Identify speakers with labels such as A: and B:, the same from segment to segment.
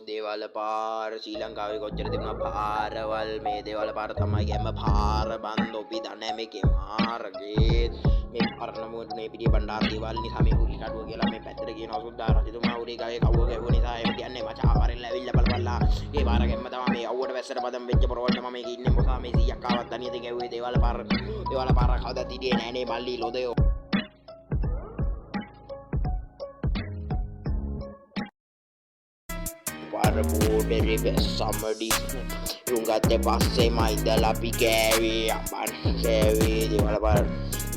A: දේවල් පාර ශ්‍රී ලංකාවේ කොච්චර තිබුණා පාරවල් මේ දේවල් පාර තමයි ගැම්ම පාර බන්ද ඔපි දන්නේ මේකේ මාර්ගේ මේ පරණ මොඩේ පිටිය බණ්ඩාර දේවල් නිසා මේ හුරි කඩුව කියලා මේ පැත්තට කියනවා සුද්දා රජතුමා හුරි ගාවේ කවුව ගැහුව නිසා එහෙම කියන්නේ මචං ආවරෙන් ඇවිල්ලා බලපල්ලා ඒ පාර ගැම්ම තමයි මේ අවුවට වැස්සට පදම් වෙච්ච පොරවල් තමයි මේක ඉන්නේ මොකා මේ 100ක් ආවත් දනියද ගැහුවේ දේවල් පාර කවදා තිඩියේ නෑනේ මල්ලි ලොදයෝ Booty somebody yung gate passe mai dalla picavi apan kevi di wala par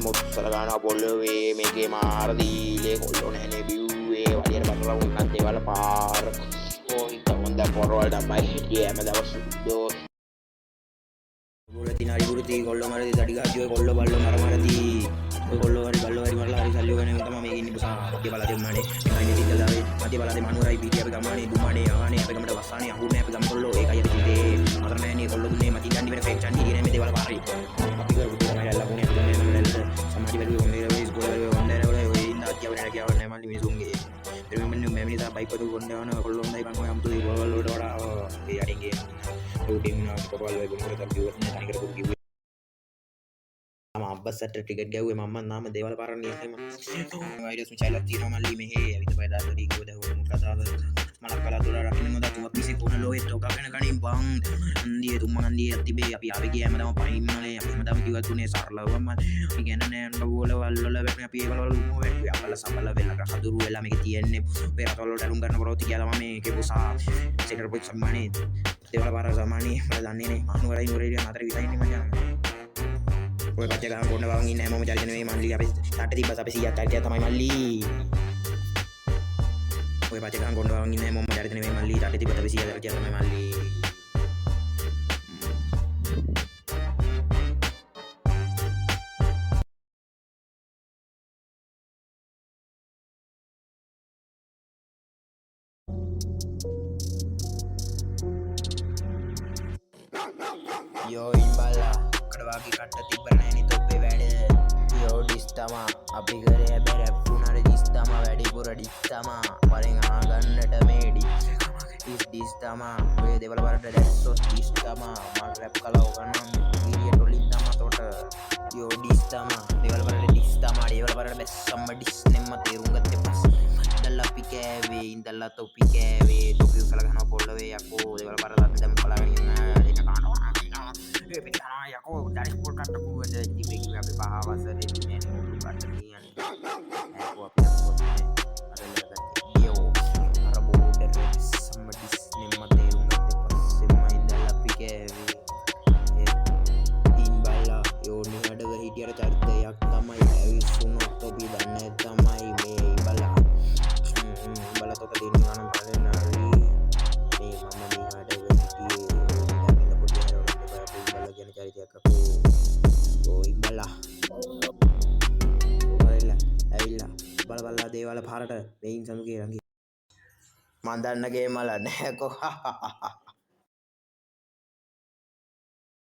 A: mutsaragana bolwe mege mardi le collone ne biue walier barra un ante wala par oh ita onda forward da mai dia me dava suddo bulati nari bulati kollo maradi tadi gajo kollo ballo maradi kollo ballo marla hari salyo gane utama mege inni busa dia bala demane mai ni dalawe mati bala de manurai piti ape gamane dumane ahane ape gamada wasane ahune ape gam kollo e kaya dite atarne ni kollo dunne mati dandi bene fake chandi dine me de bala pari api gar budu mai alla kune dunne samaji belu onde is gole onde ole inda kiya bene kiya onne mali misunge remember memory da bike padu onde ona kollo ondai ban am tu kollo oda e adinge routine na kollo e gunne da viewer ne tani kar budu අබ්බස්සට ticket ගැව්වේ මම නාම දේවල් පාරන්නේ එහෙම virus මිචයිලක් තියෙනවා මල්ලි මෙහෙ අවිත බයදාසටි ගොඩ හොම කතාව මලක් කලා දොර රකින්න මොදා තුම පිසි කොන ලෝහෙත් ඔකගෙන කණින් බං අන්දියේ තුම අන්දියේ තිබේ අපි ආවේ ගියාම තම පයින්නලේ අපි හැමදාම කිව්වත් උනේ සරලවම ඉගෙන නෑ බෝල වල්වල වැටෙන අපි ඒවල උමෝ වැටුවේ අපල සබල වෙලා කදුරු වෙලා මේක තියෙන්නේ ඔය රටවල වලට අරුම් ගන්න ප්‍රවෘත්ති කියලා මම මේකේ පුසා සෙකටර් පොත් සම්මානේ දේවල් පාර සම්මානේ මම දන්නේ නේ අනුවරයි නුවරේ අතර විතයිනේ මචං ඔය කච්ච ගහන් කොන්න වගේ ඉන්නේ හැමෝම චරිත නෙවෙයි මල්ලි අපි තාට්ටේ තිබ්බස් අපි 100ක් චරිතය තමයි මල්ලි ඔය කච්ච ගහන් කොන්න වගේ ඉන්නේ හැමෝම චරිත නෙවෙයි මල්ලි තාට්ටේ තිබ්බස් අපි 100ක් චරිතය තමයි මල්ලි Yo imbala kadawagi katta tibbara nෑනේ toppe වැඩ yo dis tama අපි කරේ බැර පුනර dis tama වැඩි පුර dis tama වරෙන් ආගන්නට මේ dis tama ඔය දෙවල වලට දැස්සොත් dis tama මම රැප් කලා උගන්නම් වීඩියෝ ටොලින් tama තොට yo dis tama දෙවල වලට dis tama දෙවල වලට බැස්සම්ම dis නෙම්ම තේරුම් ගත්තේ පස් ඉඳලා අපි කෑවේ ඉඳලා තොපි කෑවේ තොපි උසලා ගහනවා පොල්ලවේ යකෝ දෙවල වලට අපි දැන් බලාගෙන ඉන්න ඒක කනවා Pekana ya ko dari sport kata ko ada di bagi apa bahasa dari ini dulu kata ni yang aku apa ada lagi dia arabu dari sama di sini mati rumah tempat semain dalam pikir imbala yo ni ada hidiar cerita yang tamai awi suno to bidane tamai me imbala imbala to tadi ni kanam panen nari ni mama ni ada hidiar cari aku oh imbala ඔරෙල්ලා ඇවිල්ලා බල දේවල් පාරට වෙයින් සමුගේ රංගි මන් දන්න ගේමල නෑ කො